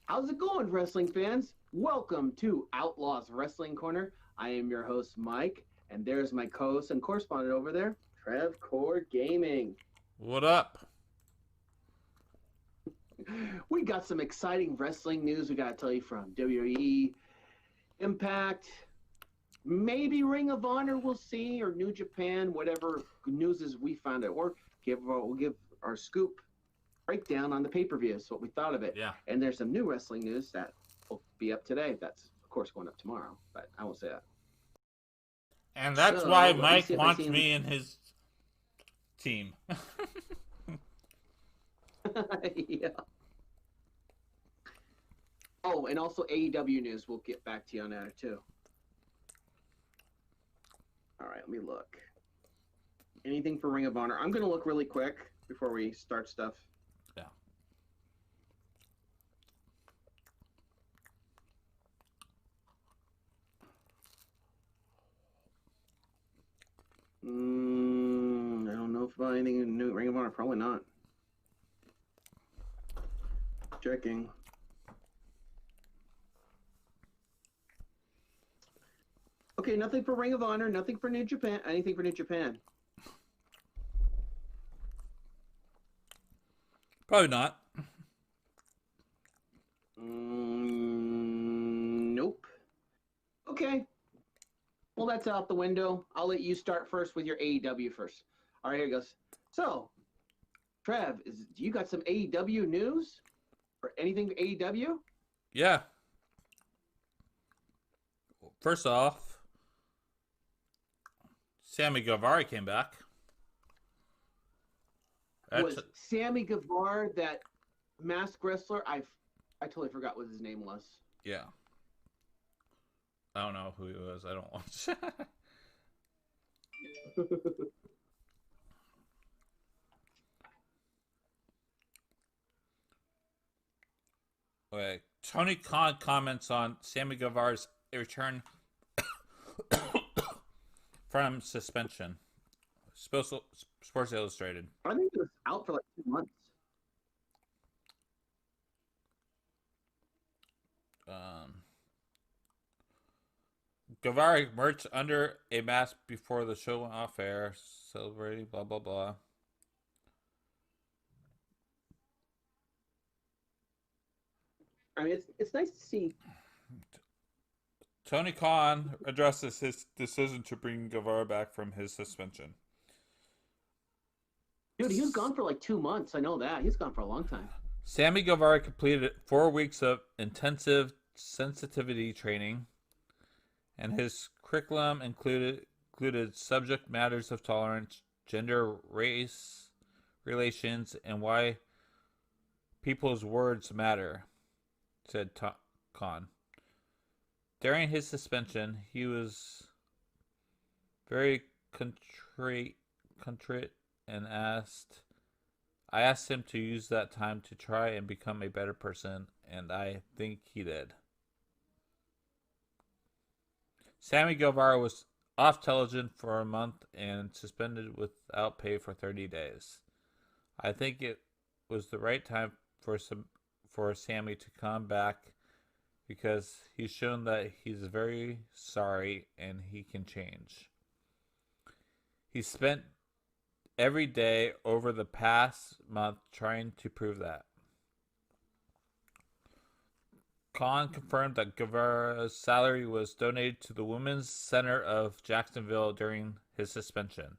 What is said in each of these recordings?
How's it going, wrestling fans? Welcome to Outlaws Wrestling Corner. I am your host, Mike, and there's my co-host and correspondent over there, Trev Core Gaming. What up? We got some exciting wrestling news we got to tell you from WWE, Impact, maybe Ring of Honor, we'll see, or New Japan, whatever news is we found out. Or we'll give our scoop breakdown on the pay-per-views, what we thought of it. Yeah. And there's some new wrestling news that will be up today. That's, of course, going up tomorrow, but I won't say that. And that's So, why let me Mike see if I wants see him. me in his team. Yeah. Oh, and also AEW news. We'll get back to you on that, too. All right, let me look. Anything for Ring of Honor? I'm going to look really quick before we start stuff. Yeah. I don't know if anything in new Ring of Honor. Probably not. Checking. Okay, nothing for Ring of Honor, nothing for New Japan, anything for New Japan. Probably not. Nope. Okay. Well, that's out the window. I'll let you start first with your AEW first. All right, here it goes. So, Trev, you got some AEW news? Or anything AEW? Yeah. First off, Sammy Guevara came back. Was Sammy Guevarra that masked wrestler? I totally forgot what his name was. Yeah. I don't know who he was. I don't watch. Okay. Tony Khan comments on Sammy Guevara's return from suspension. Sports Illustrated. I think he was out for like 2 months. Guevara emerged under a mask before the show went off air, celebrating blah blah blah. I mean, it's nice to see. Tony Khan addresses his decision to bring Guevara back from his suspension. Dude, he was gone for like 2 months. I know that. He's gone for a long time. Sammy Guevara completed 4 weeks of intensive sensitivity training, and his curriculum included subject matters of tolerance, gender, race, relations, and why people's words matter, said Khan. During his suspension, he was very contrite and I asked him to use that time to try and become a better person, and I think he did. Sammy Guevara was off television for a month and suspended without pay for 30 days. I think it was the right time for Sammy to come back because he's shown that he's very sorry and he can change. He spent every day over the past month trying to prove that. Khan confirmed that Guevara's salary was donated to the Women's Center of Jacksonville during his suspension.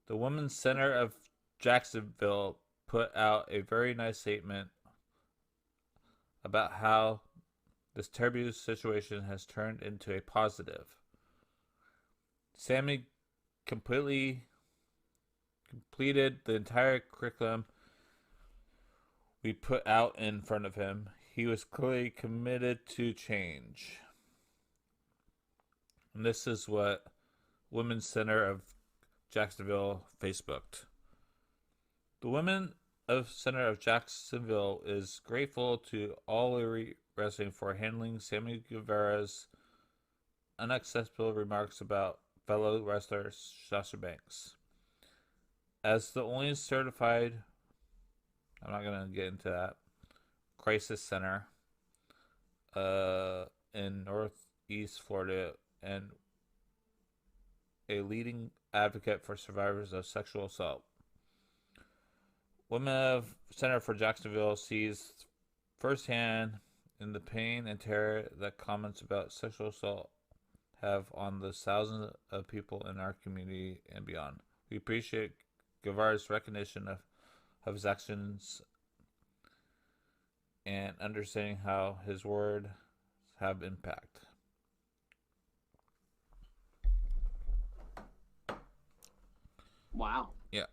The Women's Center of Jacksonville put out a very nice statement about how this terrible situation has turned into a positive. Sammy completed the entire curriculum we put out in front of him. He was clearly committed to change. And this is what Women's Center of Jacksonville Facebooked. The Women of Center of Jacksonville is grateful to All Elite Wrestling for handling Sammy Guevara's unacceptable remarks about fellow wrestler Sasha Banks. As the only certified, I'm not going to get into that, Crisis Center in Northeast Florida and a leading advocate for survivors of sexual assault. Women of Center for Jacksonville sees firsthand in the pain and terror that comments about sexual assault have on the thousands of people in our community and beyond. We appreciate Guevara's recognition of his actions and understanding how his words have impact. Wow. Yeah.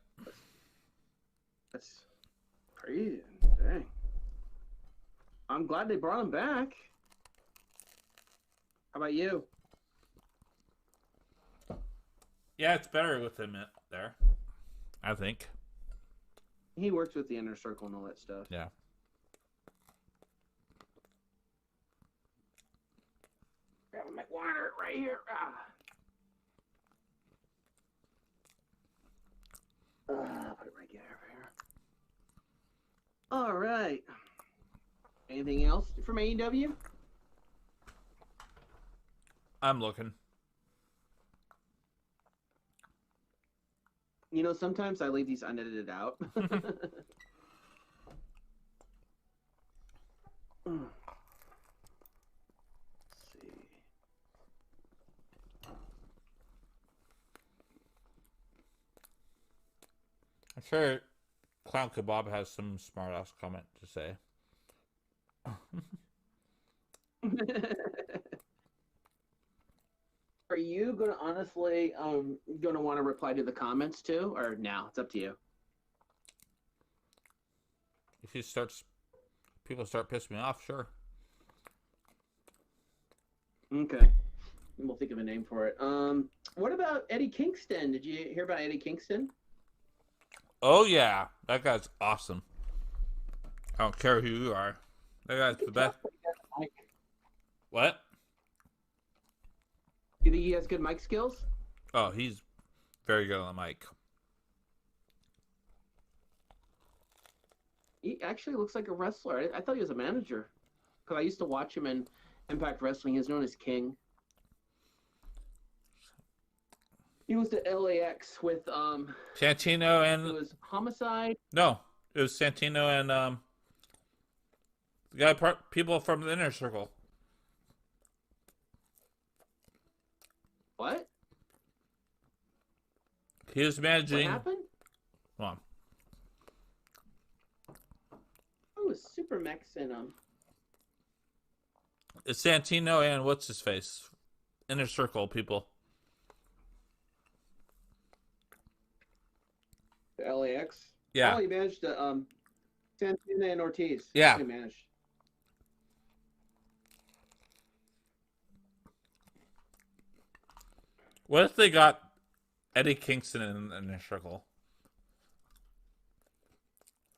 That's crazy. Dang. I'm glad they brought him back. How about you? Yeah, it's better with him there, I think. He works with the inner circle and all that stuff. Yeah. Grabbing my water right here. Put it right over here. All right. Anything else from AEW? I'm looking. You know, sometimes I leave these unedited out. Let's see. I'm sure Clown Kebab has some smart-ass comment to say. Are you going to honestly going to want to reply to the comments too, or no? It's up to you. If people start pissing me off, sure. Okay. We'll think of a name for it. What about Eddie Kingston? Did you hear about Eddie Kingston? Oh yeah, that guy's awesome. I don't care who you are. That guy's the best. What? You think he has good mic skills? Oh, he's very good on the mic. He actually looks like a wrestler. I thought he was a manager. Because I used to watch him in Impact Wrestling. He was known as King. He was at LAX with Santino and... It was Homicide. No, it was Santino and the guy people from the Inner Circle. What? He was managing... What happened? Come on. Oh, it was Super Mex and It's Santino and what's his face? Inner Circle people. the LAX. Yeah. Oh, he managed Santana and Ortiz. Yeah. He managed. What if they got Eddie Kingston in the Inner Circle?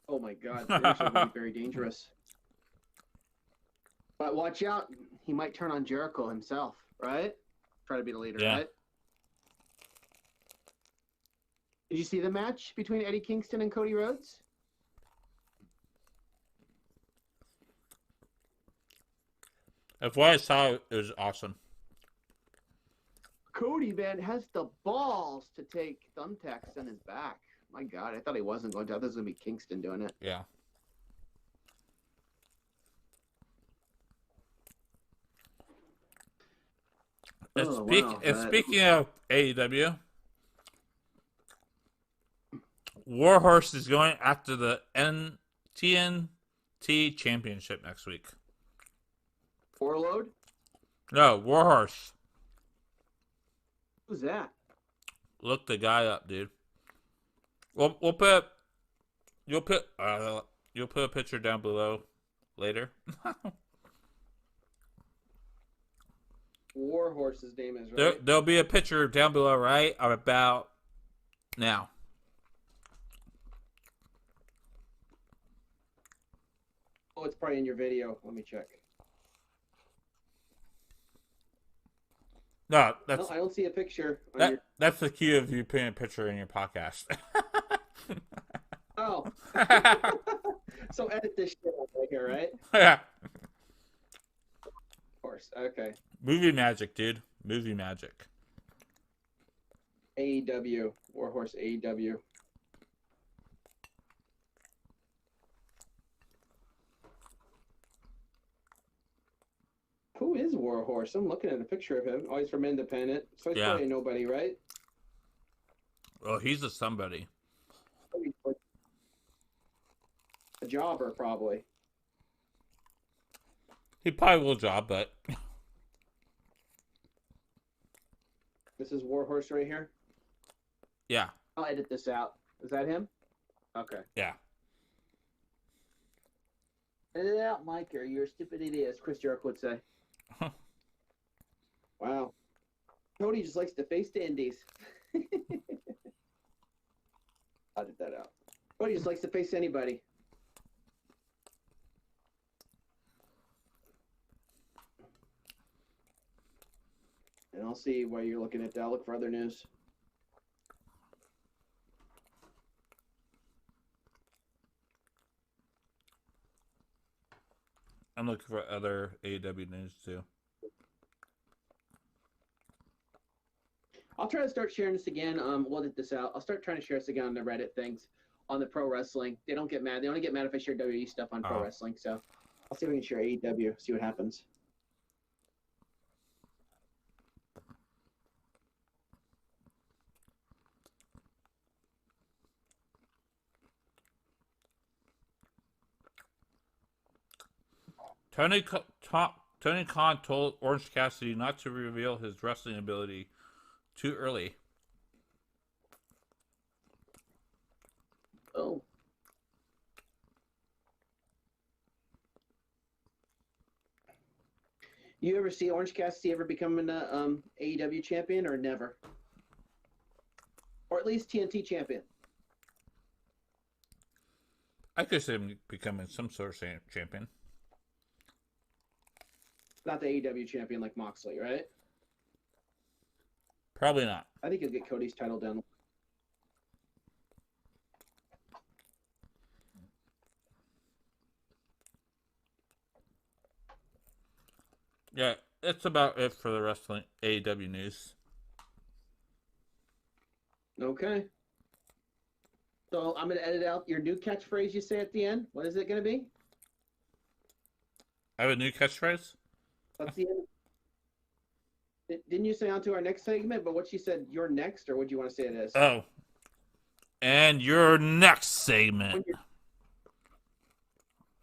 Oh my God, that would be very dangerous. But watch out, he might turn on Jericho himself, right? Try to be the leader, Yeah. right? Did you see the match between Eddie Kingston and Cody Rhodes? If what I saw, it was awesome. Cody, man, has the balls to take thumbtacks on his back. My God, I thought he wasn't going to. I thought it was going to be Kingston doing it. Yeah. Speaking of AEW, Warhorse is going after the TNT Championship next week. Warlord? No, Warhorse. Who's that? Look the guy up, dude. We'll put you'll put a picture down below later. Warhorse's name is right. There'll be a picture down below right about now. Oh, it's probably in your video. Let me check. No, No, I don't see a picture. That's the key of you putting a picture in your podcast. Oh. So edit this shit out right here, right? Yeah. Of course. Okay. Movie magic, dude. Movie magic. AEW. Warhorse AEW. Who is Warhorse? I'm looking at a picture of him. Oh, he's from Independent. So he's probably a nobody, right? Well, he's a somebody. A jobber, probably. He probably will job, but This is Warhorse right here. yeah. I'll edit this out. Is that him? Okay. Yeah. Edit it out, Mike, or you're a stupid idiot, as Chris Jericho would say. Wow. Cody just likes to face the indies. I'll edit that out. Cody just likes to face anybody. And I'll see while you're looking at that. I'll look for other news. I'm looking for other AEW news too. I'll try to start sharing this again. We'll edit this out. I'll start trying to share this again on the Reddit things, on the pro wrestling. They don't get mad. They only get mad if I share WWE stuff on pro wrestling. So I'll see if we can share AEW, see what happens. Tony Khan told Orange Cassidy not to reveal his wrestling ability too early. Oh. You ever see Orange Cassidy ever become an AEW champion or never? Or at least TNT champion? I could see him becoming some sort of champion. Not the AEW champion like Moxley, right? Probably not. I think he'll get Cody's title down. Yeah, that's about it for the wrestling AEW news. Okay. So I'm going to edit out your new catchphrase you say at the end. What is it going to be? I have a new catchphrase? That's the end. Didn't you say on to our next segment? But what she said, you're next, or what do you want to say it is? Oh. And your next segment.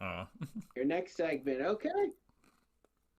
Your next segment. Okay.